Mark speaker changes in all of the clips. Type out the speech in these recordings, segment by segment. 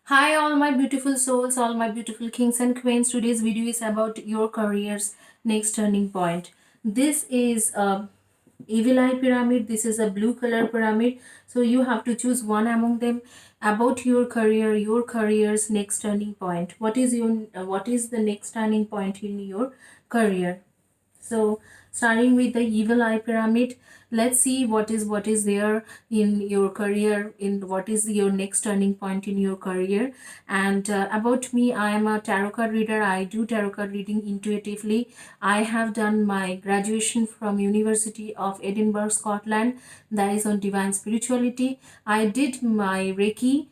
Speaker 1: Hi, all my beautiful souls, all my beautiful kings and queens. Today's video is about your career's next turning point. This is a evil eye pyramid. This is a blue color pyramid. So you have to choose one among them about your career, your career's next turning point. What is the next turning point in your career? So starting with the evil eye pyramid, let's see what is there in your career, in what is your next turning point in your career. And about me, I am a tarot card reader. I do tarot card reading intuitively. I have done my graduation from University of Edinburgh, Scotland, that is on divine spirituality. I did my Reiki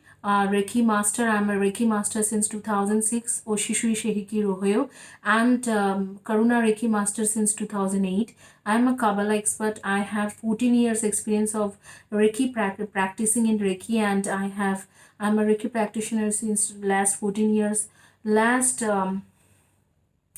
Speaker 1: master. I'm a Reiki master since 2006. Oshishui Shehiki Rohyo. And Karuna Reiki master since 2008. I'm a Kabbalah expert. I have 14 years experience of Reiki practicing in Reiki, and I'm a Reiki practitioner since last 14 years. Last 8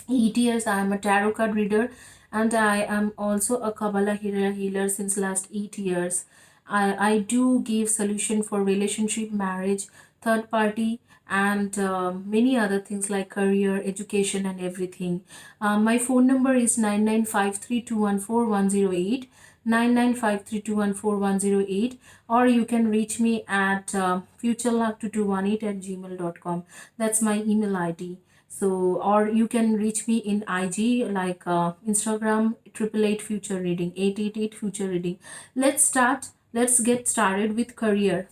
Speaker 1: years I am a tarot card reader, and I am also a Kabbalah healer since last 8 years. I do give solution for relationship, marriage, third party, and many other things like career, education, and everything. My phone number is 9953214108, 9953214108, or you can reach me at futureluck2218 at gmail.com. That's my email ID. So, or you can reach me in IG, like Instagram, 888 future reading, 888 future reading. Let's get started with career.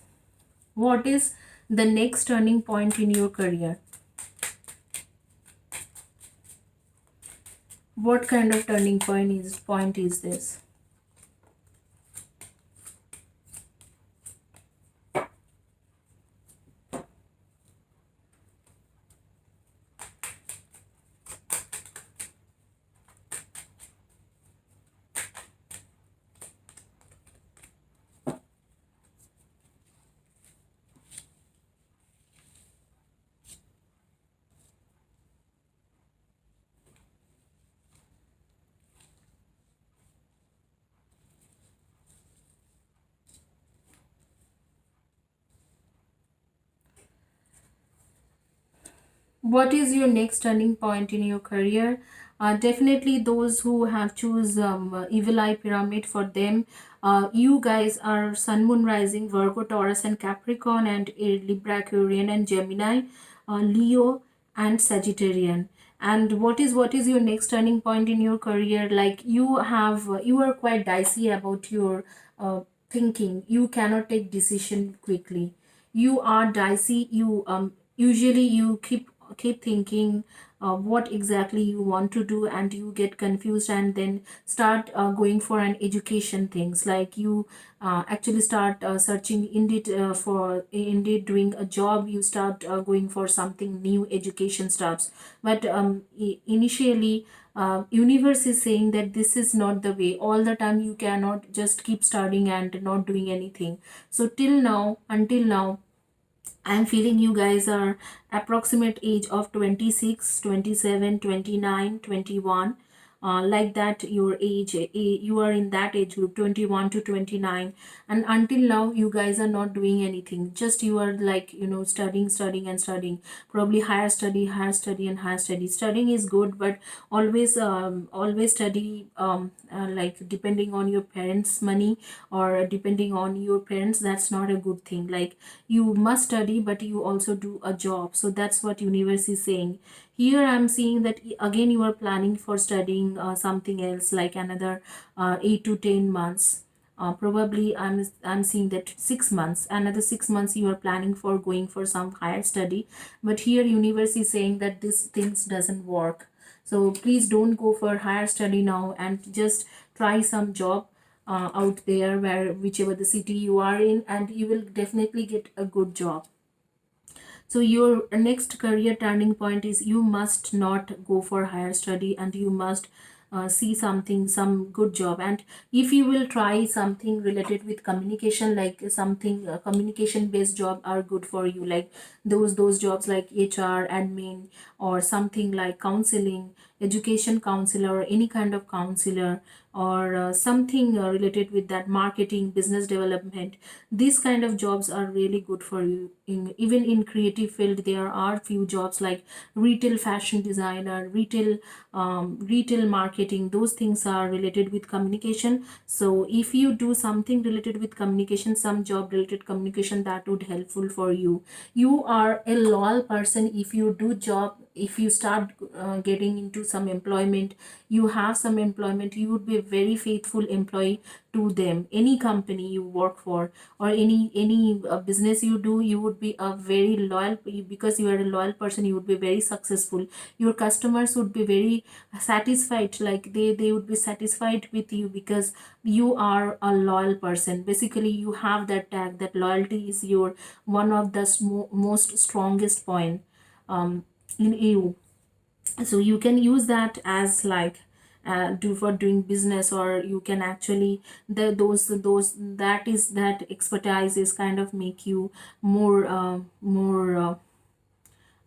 Speaker 1: What is the next turning point in your career? What kind of turning point is this? What is your next turning point in your career? Definitely those who have choose evil eye pyramid, for them, you guys are sun, moon, rising, Virgo, Taurus, and Capricorn, and Libra, Aquarian, and Gemini, Leo, and Sagittarian. And what is your next turning point in your career? Like, you are quite dicey about your thinking. You cannot take decision quickly. You are dicey. You usually you keep thinking what exactly you want to do, and you get confused, and then start going for an education things, like you actually start searching indeed for indeed doing a job. You start going for something new, education stuffs. But initially, universe is saying that this is not the way. All the time you cannot just keep studying and not doing anything. So till now, until now, I'm feeling you guys are approximate age of 26, 27, 29, 21. Like that, your age, you are in that age group, 21 to 29. And until now, you guys are not doing anything. Just you are like, studying and studying. Probably higher study, and higher study. Studying is good, but always study, like depending on your parents' money, or depending on your parents, that's not a good thing. Like, you must study, but you also do a job. So that's what universe is saying. Here I'm seeing that again you are planning for studying something else, like another 8 to 10 months. Probably I'm seeing that 6 months, another 6 months you are planning for going for some higher study. But here universe is saying that this things doesn't work. So please don't go for higher study now, and just try some job out there, where whichever the city you are in, and you will definitely get a good job. So your next career turning point is, you must not go for higher study, and you must see something, some good job. And if you will try something related with communication, like something communication based job are good for you, like those jobs like HR, admin, or something like counseling, education counselor or any kind of counselor, or something related with that, marketing, business development. These kind of jobs are really good for you. Even in creative field, there are few jobs like retail fashion designer, retail marketing. Those things are related with communication. So if you do something related with communication, some job related communication, that would helpful for you. You are a loyal person if you do job. If you start getting into some employment, you have some employment, you would be a very faithful employee to them. Any company you work for, or any business you do, you would be a very loyal, because you are a loyal person, you would be very successful. Your customers would be very satisfied, like they would be satisfied with you, because you are a loyal person. Basically, you have that tag that loyalty is your one of the most strongest point in you. So you can use that as like do for doing business, or you can actually those that is that expertise is kind of make you more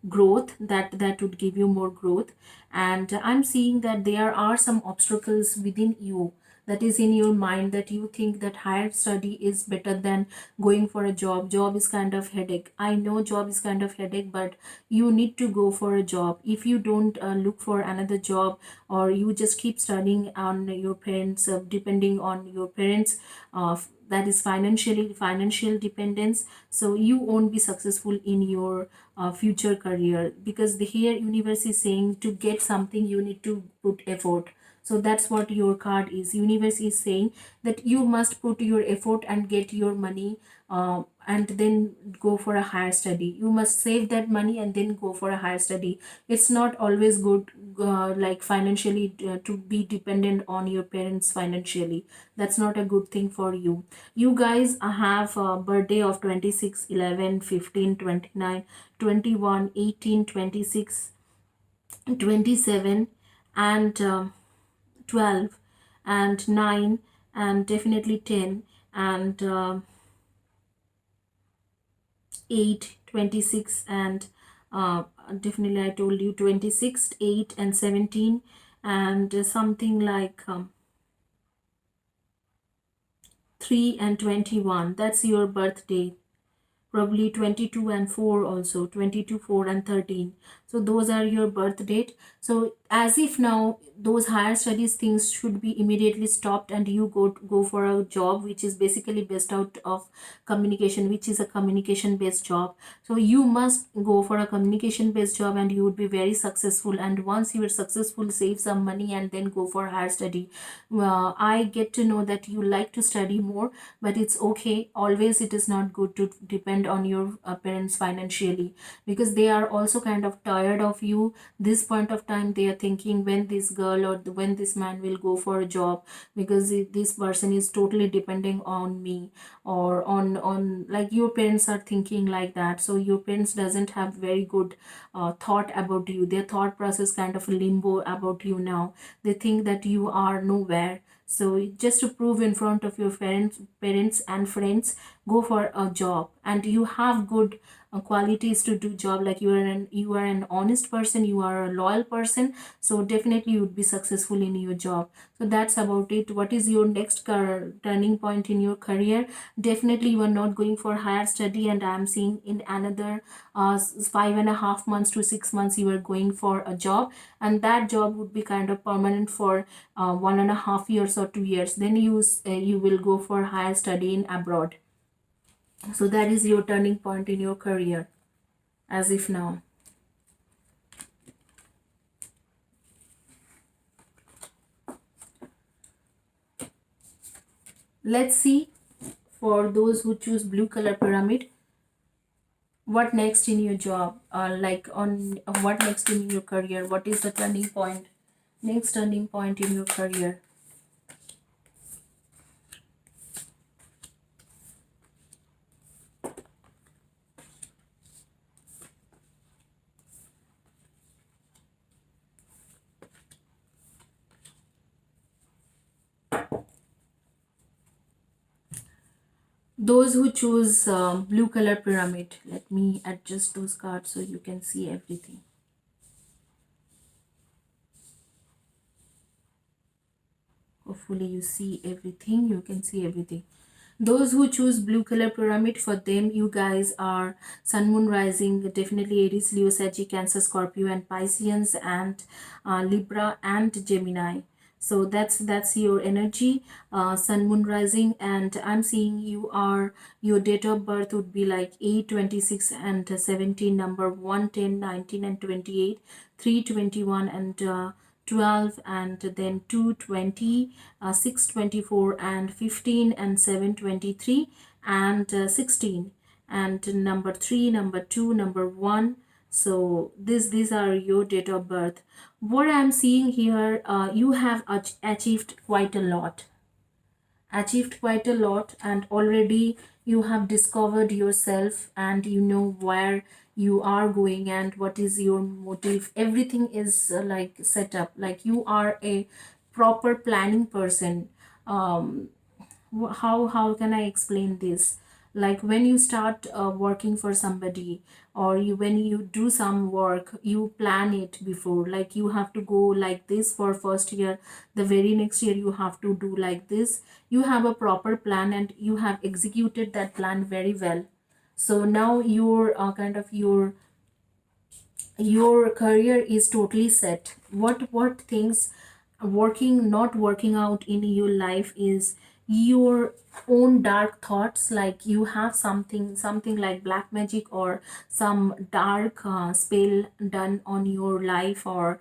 Speaker 1: growth, that would give you more growth. And I'm seeing that there are some obstacles within you, that is in your mind, that you think that higher study is better than going for a job is kind of headache. I know job is kind of headache, but you need to go for a job. If you don't look for another job, or you just keep studying on your parents, depending on your parents, that is financial dependence, so you won't be successful in your future career, because the here universe is saying to get something you need to put effort. So that's what your card is. Universe is saying that you must put your effort and get your money, and then go for a higher study. You must save that money and then go for a higher study. It's not always good, like financially, to be dependent on your parents financially. That's not a good thing for you. You guys have a birthday of 26, 11, 15, 29, 21, 18, 26, 27, and 12, and 9, and definitely 10, and 8, 26, and definitely I told you 26, 8, and 17, and something like 3 and 21. That's your birthday. Probably 22 and 4 also, 22, 4, and 13. So those are your birth date. So as if now those higher studies things should be immediately stopped, and you go for a job which is basically based out of communication, which is a communication based job. So you must go for a communication based job, and you would be very successful. And once you are successful, save some money and then go for higher study. I get to know that you like to study more, but it's okay. Always it is not good to depend on your parents financially, because they are also kind of tired of you. This point of time they are thinking when this girl or when this man will go for a job, because this person is totally depending on me, or on like your parents are thinking like that. So your parents doesn't have very good thought about you. Their thought process kind of limbo about you now. They think that you are nowhere. So just to prove in front of your parents and friends, go for a job, and you have good qualities to do job, like you are an honest person, you are a loyal person. So definitely you would be successful in your job. So that's about it. What is your next turning point in your career? Definitely you are not going for higher study, and I'm seeing in another 5.5 months to 6 months you are going for a job, and that job would be kind of permanent for 1.5 years or 2 years. Then you will go for higher study in abroad. So that is your turning point in your career, as if now. Let's see, for those who choose blue color pyramid, what next in your job, like on what next in your career, what is the turning point, next turning point in your career. Those who choose blue color pyramid, let me adjust those cards so you can see everything. Hopefully you see everything, you can see everything. Those who choose blue color pyramid, for them you guys are sun moon rising, definitely Aries, Leo, Sagittarius, Cancer, Scorpio and Pisceans, and Libra and Gemini. So that's your energy, sun moon rising. And I'm seeing you are, your date of birth would be like 8, 26 and 17, number 1, 10, 19 and 28, 3, 21 and 12, and then 2, 20, 6, 24 and 15 and 7, 23 and 16, and number 3, number 2, number 1. So these are your date of birth. What I'm seeing here, you have achieved quite a lot, and already you have discovered yourself, and you know where you are going and what is your motive. Everything is like set up, like you are a proper planning person. um how can I explain this? Like when you start working for somebody, or you, when you do some work, you plan it before, like you have to go like this for first year, the very next year you have to do like this. You have a proper plan and you have executed that plan very well. So now your kind of your career is totally set. What things working, not working out in your life is your own dark thoughts, like you have something like black magic or some dark spell done on your life, or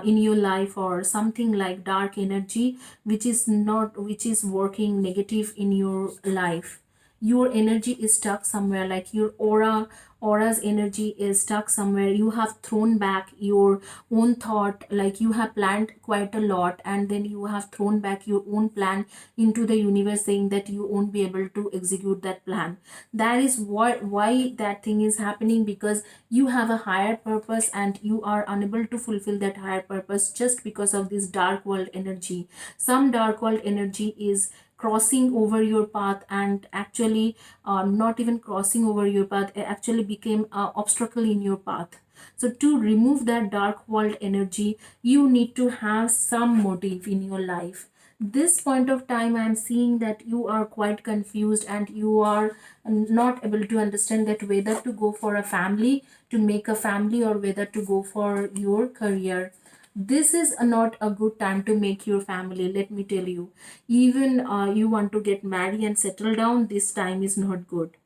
Speaker 1: in your life, or something like dark energy which is not, which is working negative in your life. Your energy is stuck somewhere, like your aura's energy is stuck somewhere. You have thrown back your own thought, like you have planned quite a lot and then you have thrown back your own plan into the universe, saying that you won't be able to execute that plan. That is what, why that thing is happening, because you have a higher purpose and you are unable to fulfill that higher purpose just because of this dark world energy. Some dark world energy is crossing over your path, and actually not even crossing over your path, it actually became an obstacle in your path. So to remove that dark world energy, you need to have some motive in your life. This point of time I am seeing that you are quite confused and you are not able to understand that whether to go for a family, to make a family, or whether to go for your career. This is not a good time to make your family, let me tell you. Even you want to get married and settle down, this time is not good.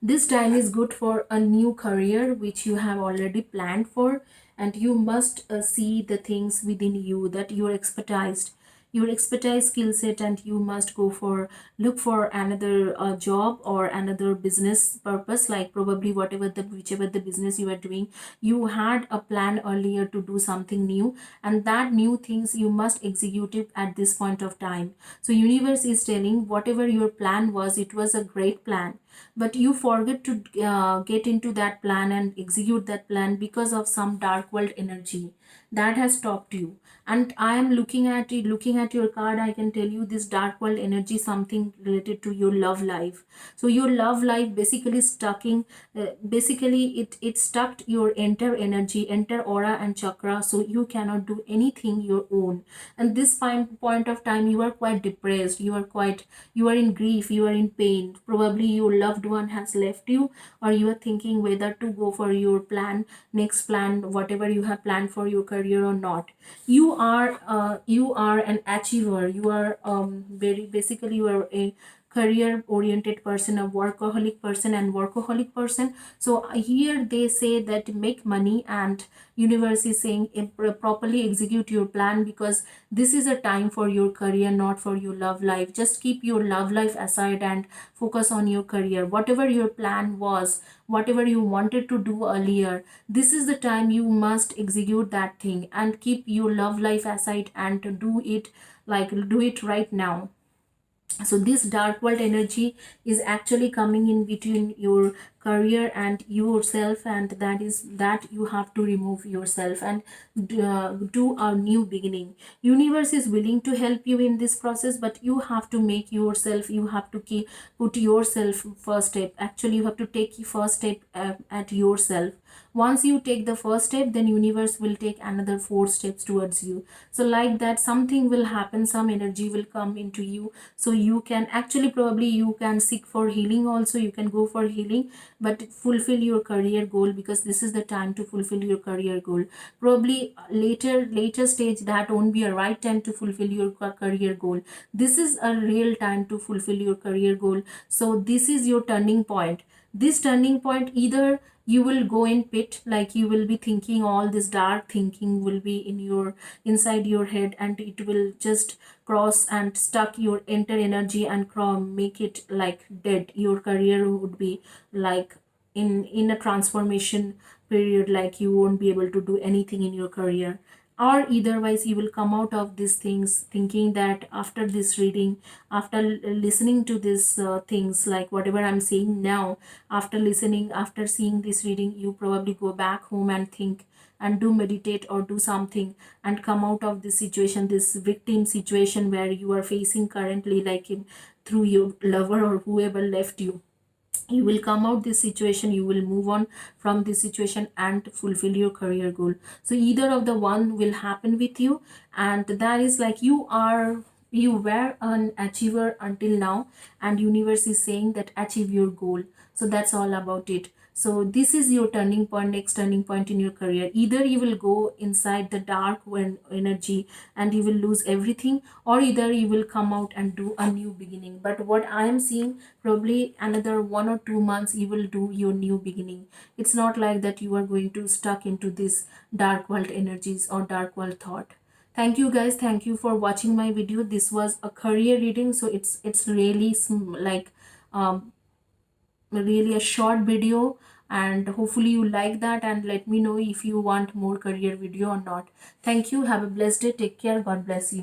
Speaker 1: This time is good for a new career which you have already planned for, and you must see the things within you that you are expertised, your expertise skill set, and you must go for, look for another job or another business purpose, like probably whatever the, whichever the business you are doing, you had a plan earlier to do something new, and that new things you must execute it at this point of time. So universe is telling, whatever your plan was, it was a great plan, but you forget to get into that plan and execute that plan because of some dark world energy that has stopped you. And I am looking at it, looking at your card, I can tell you this dark world energy, something related to your love life. So your love life basically stucking, basically it stuck your entire energy, entire aura and chakra, so you cannot do anything your own. And this point of time you are quite depressed, you are quite, you are in grief, you are in pain, probably your loved one has left you, or you are thinking whether to go for your plan, next plan, whatever you have planned for your career or not. You are an achiever, you are very basically you are a career oriented person, a workaholic person and workaholic person. So here they say that make money, and universe is saying properly execute your plan, because this is a time for your career, not for your love life. Just keep your love life aside and focus on your career. Whatever your plan was, whatever you wanted to do earlier, this is the time you must execute that thing, and keep your love life aside and to do it, like do it right now. So this dark world energy is actually coming in between your career and yourself, and that is that you have to remove yourself and do a new beginning. Universe is willing to help you in this process, but you have to make yourself, you have to keep put yourself first step. Actually, you have to take the first step at yourself. Once you take the first step, then universe will take another 4 steps towards you. So like that, something will happen, some energy will come into you, so you can actually, probably you can seek for healing also, you can go for healing, but fulfill your career goal, because this is the time to fulfill your career goal. Probably later stage, that won't be a right time to fulfill your career goal. This is a real time to fulfill your career goal. So this is your turning point. This turning point, either you will go in pit, like you will be thinking, all this dark thinking will be in your inside your head, and it will just cross and stuck your entire energy and make it like dead. Your career would be like in a transformation period, like you won't be able to do anything in your career. Or otherwise, you will come out of these things thinking that after this reading, after listening to these things, like whatever I'm saying now, after listening, after seeing this reading, you probably go back home and think and do meditate or do something, and come out of this situation, this victim situation where you are facing currently, like through your lover or whoever left you. You will come out this situation, you will move on from this situation and fulfill your career goal. So either of the one will happen with you, and that is like you were an achiever until now, and universe is saying that achieve your goal. So that's all about it. So this is your turning point, next turning point in your career. Either you will go inside the dark when energy and you will lose everything, or either you will come out and do a new beginning. But what I am seeing, probably another 1 or 2 months you will do your new beginning. It's not like that you are going to stuck into this dark world energies or dark world thought. Thank you guys, thank you for watching my video. This was a career reading, so it's really like um really a short video, and hopefully you like that, and let me know if you want more career video or not. Thank you, have a blessed day, take care, god bless you.